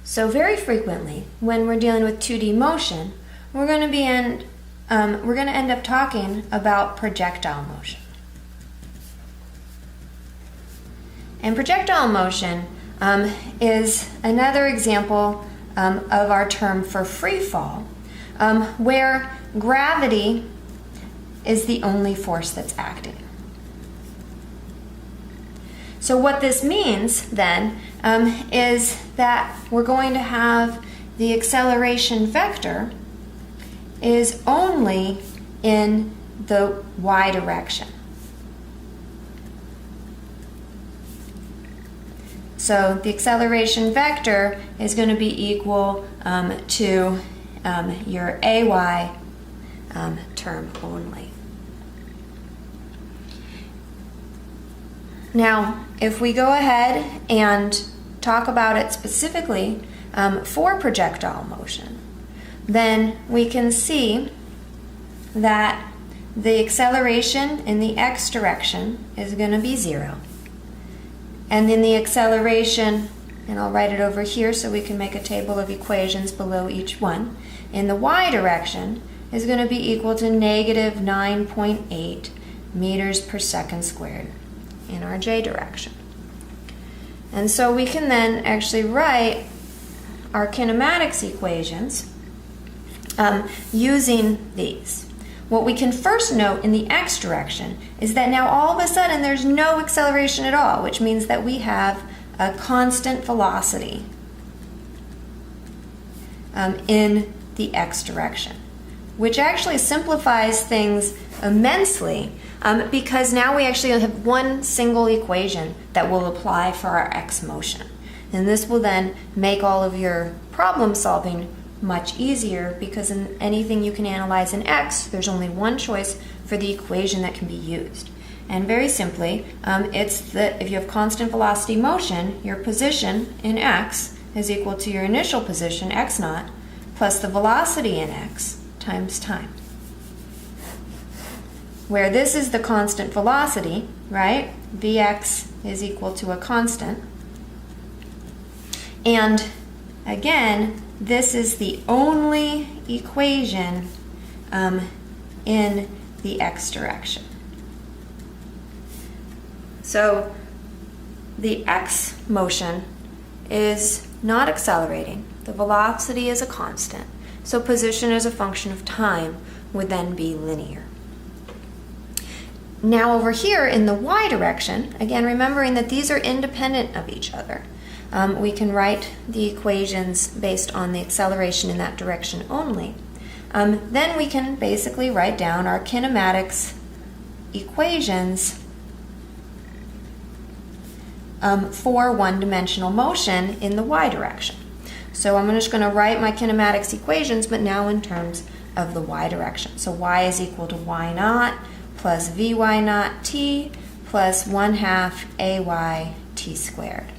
So very frequently, when we're dealing with 2D motion, we're going to end up talking about projectile motion. And projectile motion is another example of our term for free fall, where gravity is the only force that's acting. So what this means then is that we're going to have the acceleration vector is only in the y direction. So the acceleration vector is going to be equal to your ay term only. Now, if we go ahead and talk about it specifically for projectile motion, then we can see that the acceleration in the x direction is going to be 0. And then the acceleration, and I'll write it over here so we can make a table of equations below each one, in the y direction is going to be equal to negative 9.8 meters per second squared in our j direction. And so we can then actually write our kinematics equations using these. What we can first note in the x direction is that now all of a sudden there's no acceleration at all, which means that we have a constant velocity in the x direction, which actually simplifies things immensely because now we actually have one single equation that will apply for our x motion. And this will then make all of your problem solving much easier because in anything you can analyze in x, there's only one choice for the equation that can be used. And very simply, it's that if you have constant velocity motion, your position in x is equal to your initial position, x naught, plus the velocity in x times time. Where this is the constant velocity, right? Vx is equal to a constant. And again, this is the only equation in the x direction. So the x motion is not accelerating. The velocity is a constant. So position as a function of time would then be linear. Now over here in the y direction, again remembering that these are independent of each other, we can write the equations based on the acceleration in that direction only. Then we can basically write down our kinematics equations for one-dimensional motion in the y direction. So I'm just going to write my kinematics equations, but now in terms of the y direction. So y is equal to y naught plus vy naught t plus 1/2 ay t squared.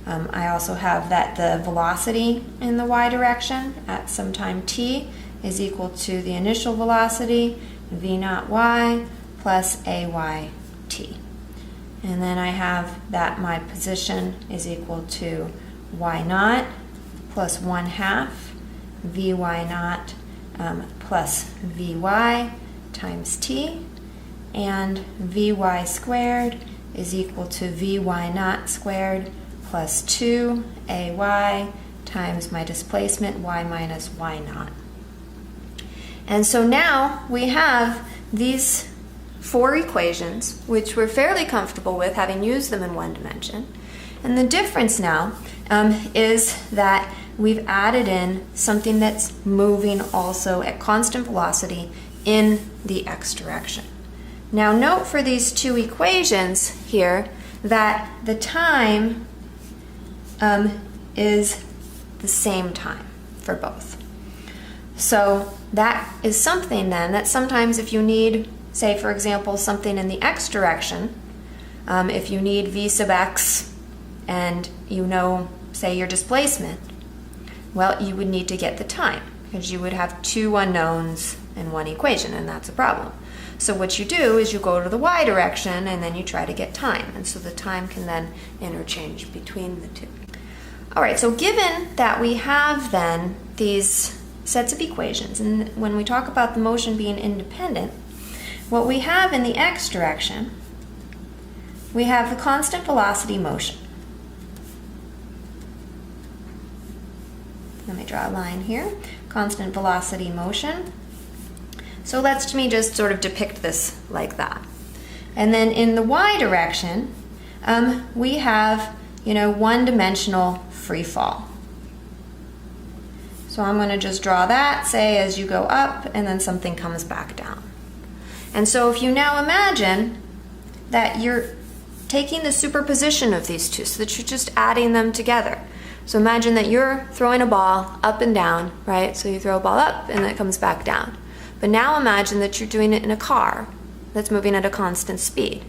I also have that the velocity in the y direction at some time t is equal to the initial velocity v naught y plus ay t. And then I have that my position is equal to y naught plus 1/2 vy naught plus vy times t, and vy squared is equal to vy naught squared plus 2 ay times my displacement y minus y naught. And so now we have these four equations, which we're fairly comfortable with having used them in one dimension. And the difference now is that we've added in something that's moving also at constant velocity in the x direction. Now note for these two equations here that the time is the same time for both. So that is something then that sometimes if you need, say for example, something in the x direction, if you need v sub x and you know, say, your displacement, well, you would need to get the time because you would have two unknowns in one equation, and that's a problem. So what you do is you go to the y direction and then you try to get time, and so the time can then interchange between the two. All right, so given that we have then these sets of equations, and when we talk about the motion being independent, what we have in the x direction, we have the constant velocity motion. Let me draw a line here. Constant velocity motion. So let's to me just sort of depict this like that. And then in the y direction, we have, one-dimensional free fall. So I'm going to just draw that, say as you go up, and then something comes back down. And so if you now imagine that you're taking the superposition of these two, so that you're just adding them together. So imagine that you're throwing a ball up and down, right? So you throw a ball up and then it comes back down. But now imagine that you're doing it in a car that's moving at a constant speed.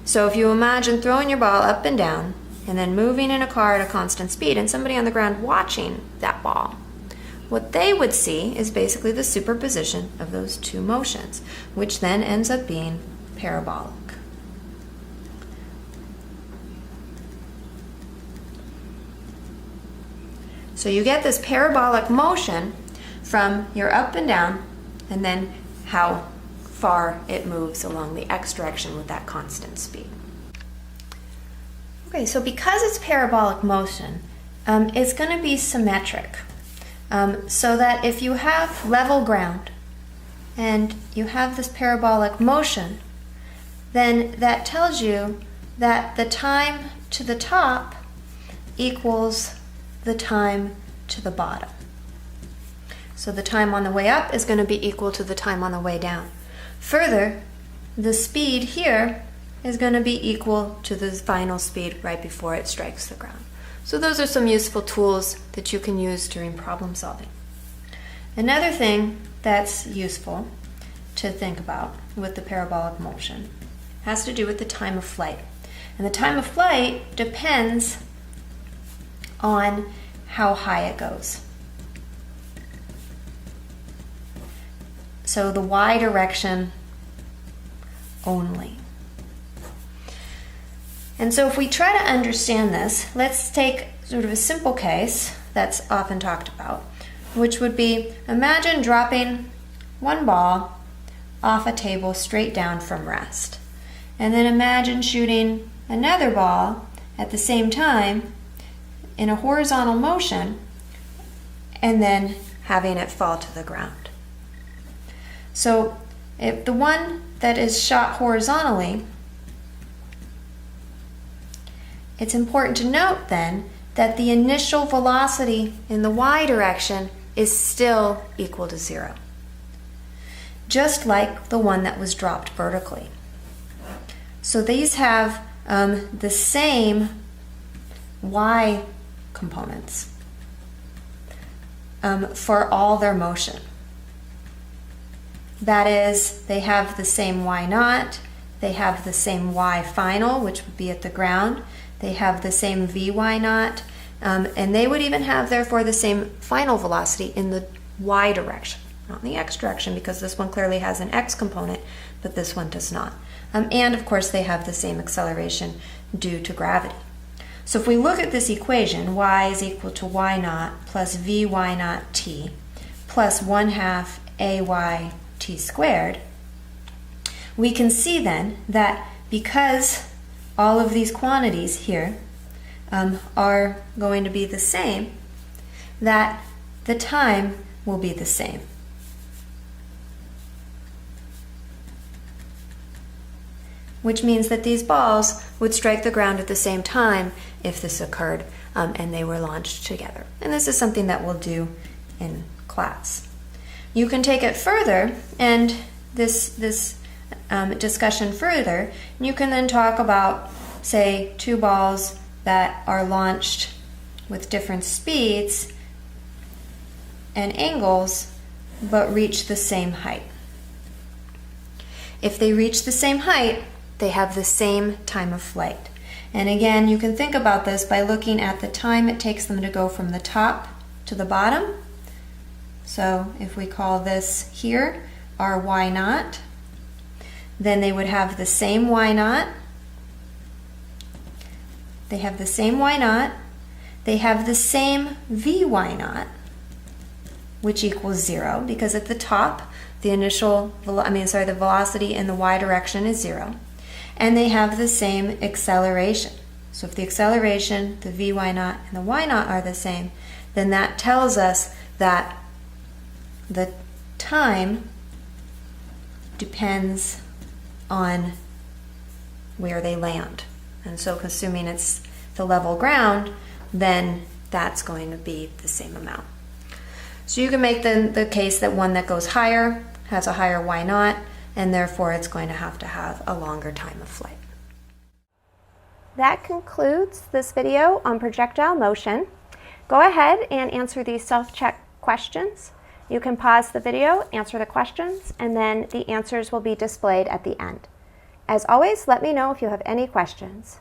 So if you imagine throwing your ball up and down and then moving in a car at a constant speed and somebody on the ground watching that ball, what they would see is basically the superposition of those two motions, which then ends up being parabolic. So you get this parabolic motion from your up and down, and then how far it moves along the x direction with that constant speed. Okay, so because it's parabolic motion, it's going to be symmetric. So that if you have level ground and you have this parabolic motion, then that tells you that the time to the top equals the time to the bottom. So the time on the way up is going to be equal to the time on the way down. Further, the speed here is going to be equal to the final speed right before it strikes the ground. So those are some useful tools that you can use during problem solving. Another thing that's useful to think about with the parabolic motion has to do with the time of flight. And the time of flight depends on how high it goes. So the y direction only. And so if we try to understand this, let's take sort of a simple case that's often talked about, which would be, imagine dropping one ball off a table straight down from rest. And then imagine shooting another ball at the same time in a horizontal motion and then having it fall to the ground. So if the one that is shot horizontally, it's important to note then that the initial velocity in the y direction is still equal to 0, just like the one that was dropped vertically. So these have the same y components for all their motion. That is, they have the same y naught, they have the same y final, which would be at the ground, they have the same vy naught, and they would even have, therefore, the same final velocity in the y direction, not in the x direction, because this one clearly has an x component, but this one does not. And, of course, they have the same acceleration due to gravity. So if we look at this equation, y is equal to y naught plus vy naught t plus 1/2 ay t squared, we can see then that because all of these quantities here are going to be the same, that the time will be the same. Which means that these balls would strike the ground at the same time if this occurred and they were launched together. And this is something that we'll do in class. You can take it further and this discussion further, and you can then talk about, say, two balls that are launched with different speeds and angles but reach the same height. If they reach the same height, they have the same time of flight. And again, you can think about this by looking at the time it takes them to go from the top to the bottom. So if we call this here our y naught, then they would have the same y naught. They have the same y naught. they have the same Vy naught, which equals 0, because at the top, the the velocity in the y direction is 0. And they have the same acceleration. So if the acceleration, the Vy naught, and the y naught are the same, then that tells us that the time depends on where they land. And so assuming it's the level ground, then that's going to be the same amount. So you can make the case that one that goes higher has a higher y naught, and therefore it's going to have a longer time of flight. That concludes this video on projectile motion. Go ahead and answer these self-check questions. You can pause the video, answer the questions, and then the answers will be displayed at the end. As always, let me know if you have any questions.